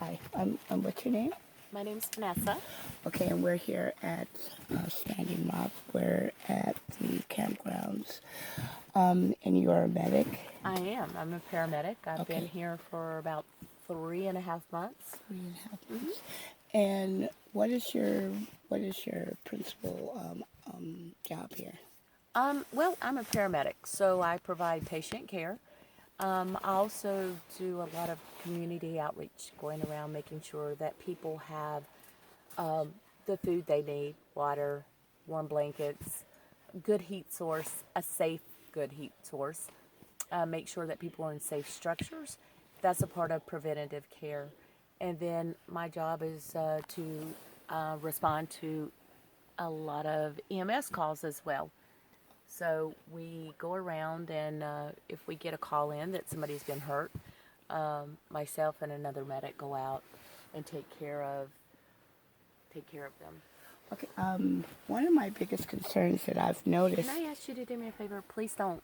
Hi, what's your name? My name's Vanessa. Okay, and we're here at Standing Rock. We're at the campgrounds, and you're a medic. I am. I'm a paramedic. I've been Okay, here for about 3.5 months. 3.5 months. And what is your principal job here? Well, I'm a paramedic, so I provide patient care. I also do a lot of community outreach, going around making sure that people have the food they need, water, warm blankets, good heat source, a safe, good heat source. Make sure that people are in safe structures. That's a part of preventative care. And then my job is to respond to a lot of EMS calls as well. So we go around, and if we get a call in that somebody's been hurt, myself and another medic go out and take care of them. Okay, one of my biggest concerns that I've Can noticed. I ask you to do me a favor? Please don't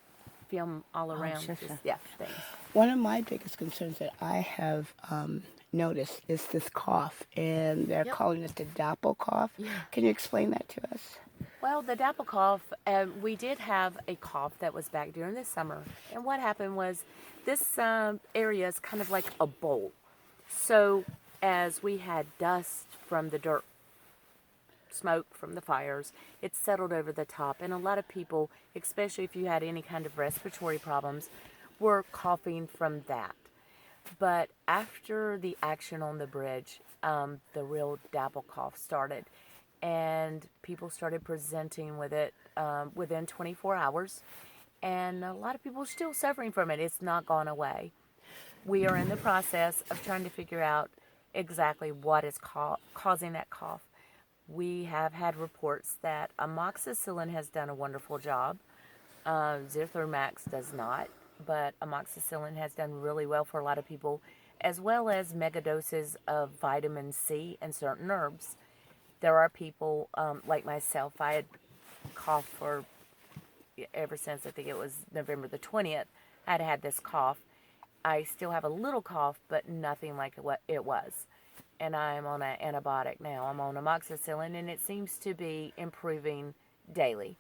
film all around. Sure, Just, sure. yeah, thanks. One of my biggest concerns that I have noticed is this cough, and they're Yep. calling it the Doppel cough. Yeah. Can you explain that to us? Well, the dapple cough, we did have a cough that was back during the summer. And what happened was this area is kind of like a bowl. So as we had dust from the dirt, smoke from the fires, it settled over the top. And a lot of people, especially if you had any kind of respiratory problems, were coughing from that. But after the action on the bridge, the real dapple cough started, and people started presenting with it within 24 hours. And a lot of people are still suffering from it. It's not gone away. We are in the process of trying to figure out exactly what is causing that cough. We have had reports that amoxicillin has done a wonderful job. Zithromax does not, but amoxicillin has done really well for a lot of people, as well as megadoses of vitamin C and certain herbs. There are people like myself. I had coughed for ever since I think it was November the 20th. I'd had this cough. I still have a little cough, but nothing like what it was. And I'm on an antibiotic now. I'm on amoxicillin, and it seems to be improving daily.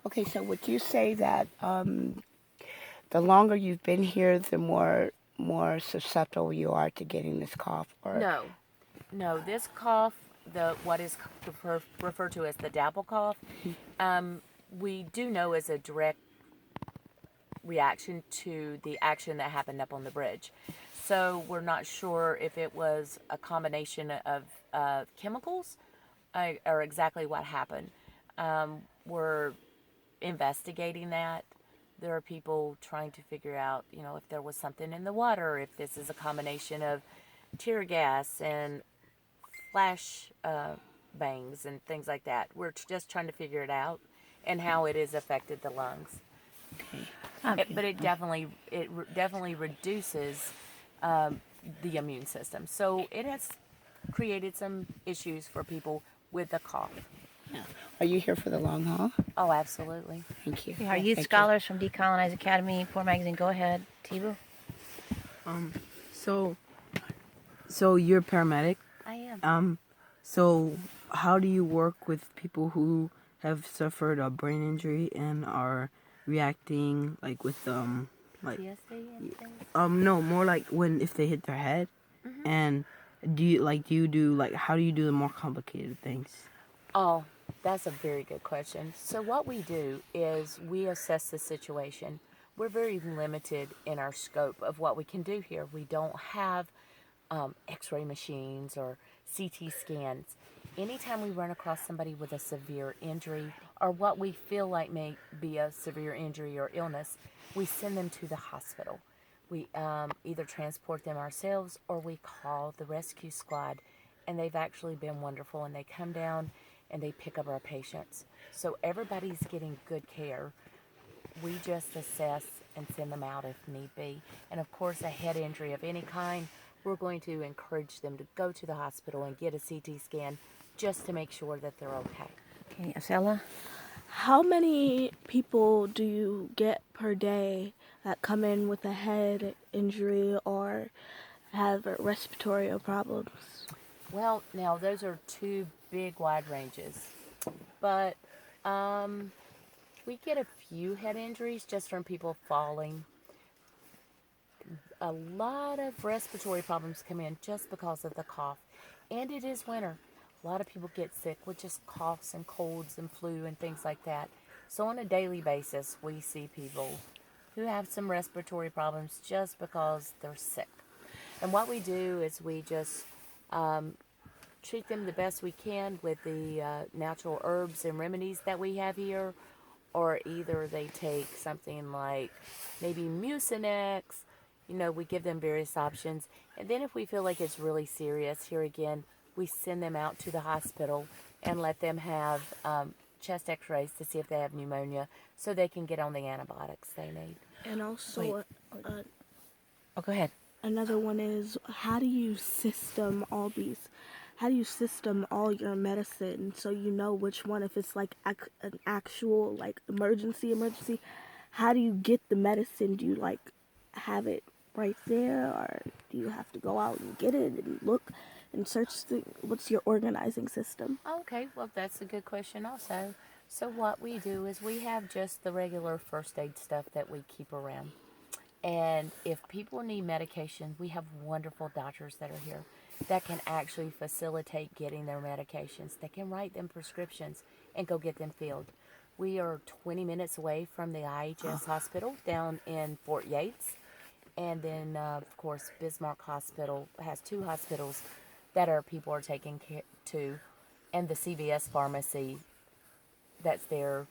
Okay, so would you say that the longer you've been here, the more susceptible you are to getting this cough? Or No, no, this cough, the what is referred to as the dapple cough, we do know is a direct reaction to the action that happened up on the bridge. So we're not sure if it was a combination of chemicals or exactly what happened. We're investigating that. There are people trying to figure out, if there was something in the water, if this is a combination of tear gas and flash bangs and things like that. We're just trying to figure it out and how it has affected the lungs. But it definitely reduces the immune system. So it has created some issues for people with the cough. yeah. Are you here for the long haul? Oh, absolutely. Thank you. We are youth Thank scholars from Decolonized Academy, Poor Magazine. Go ahead, Tibu. So so you're a paramedic. I am. So how do you work with people who have suffered a brain injury and are reacting like with like PTSD and things. no, more like when if they hit their head, and how do you do the more complicated things? Oh, that's a very good question. So what we do is we assess the situation. We're very limited in our scope of what we can do here. We don't have x-ray machines or CT scans. Anytime we run across somebody with a severe injury or what we feel like may be a severe injury or illness, we send them to the hospital. We either transport them ourselves or we call the rescue squad, and they've actually been wonderful, and they come down and they pick up our patients. So everybody's getting good care. We just assess and send them out if need be. And of course, a head injury of any kind, we're going to encourage them to go to the hospital and get a CT scan just to make sure that they're okay. Okay, Acela. How many people do you get per day that come in with a head injury or have respiratory problems? Well, now those are two big wide ranges, but we get a few head injuries just from people falling. A lot of respiratory problems come in just because of the cough, and it is winter. A lot of people get sick with just coughs and colds and flu and things like that. So on a daily basis, we see people who have some respiratory problems just because they're sick. And what we do is we just treat them the best we can with the natural herbs and remedies that we have here, or either they take something like maybe Mucinex. We give them various options. And then if we feel like it's really serious, here again, we send them out to the hospital and let them have chest x-rays to see if they have pneumonia so they can get on the antibiotics they need. And also, Wait. Oh, go ahead. another one is how do you system all your medicine so you know which one, if it's like an actual like emergency, how do you get the medicine? Do you like have it right there, or do you have to go out and get it and look and search what's your organizing system? Okay, well, that's a good question also. So what we do is we have just the regular first aid stuff that we keep around. And if people need medication, we have wonderful doctors that are here that can actually facilitate getting their medications. They can write them prescriptions and go get them filled. We are 20 minutes away from the IHS hospital down in Fort Yates. And then, of course, Bismarck Hospital has two hospitals that people are taking care to. And the CVS pharmacy that's there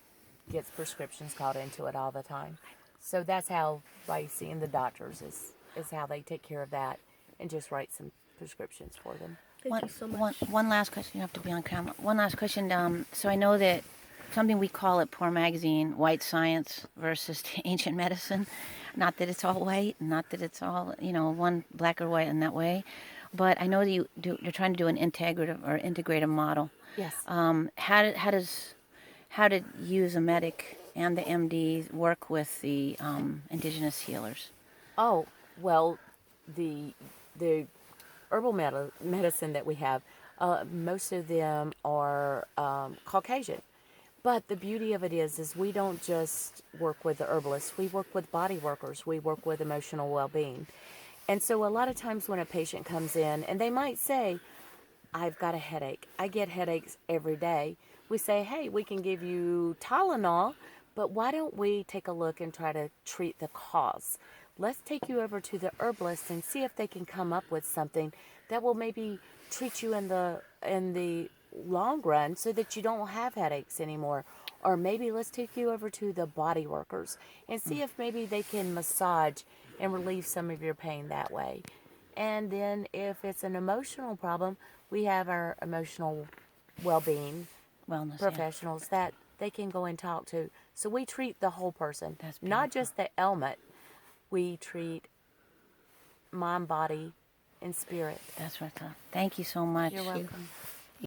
gets prescriptions called into it all the time. So that's how by seeing the doctors is how they take care of that and just write some prescriptions for them. Thank you so much. One last question. You have to be on camera. One last question. So I know that something we call at Poor Magazine white science versus ancient medicine. Not that it's all white, not that it's all, one black or white in that way. But I know that you're trying to do an integrative model. Yes. How did you as a medic and the MD work with the indigenous healers? Oh, well, the herbal medicine that we have, most of them are Caucasian. But the beauty of it is we don't just work with the herbalists. We work with body workers. We work with emotional well-being. And so a lot of times when a patient comes in and they might say, I've got a headache. I get headaches every day. We say, hey, we can give you Tylenol, but why don't we take a look and try to treat the cause? Let's take you over to the herbalist and see if they can come up with something that will maybe treat you in the long run so that you don't have headaches anymore. Or maybe let's take you over to the body workers and see if maybe they can massage and relieve some of your pain that way. And then if it's an emotional problem, we have our emotional well-being Wellness. professionals that they can go and talk to. So we treat the whole person, That's not just the ailment. We treat mind, body, and spirit. That's what I thought. Thank you so much. You're welcome.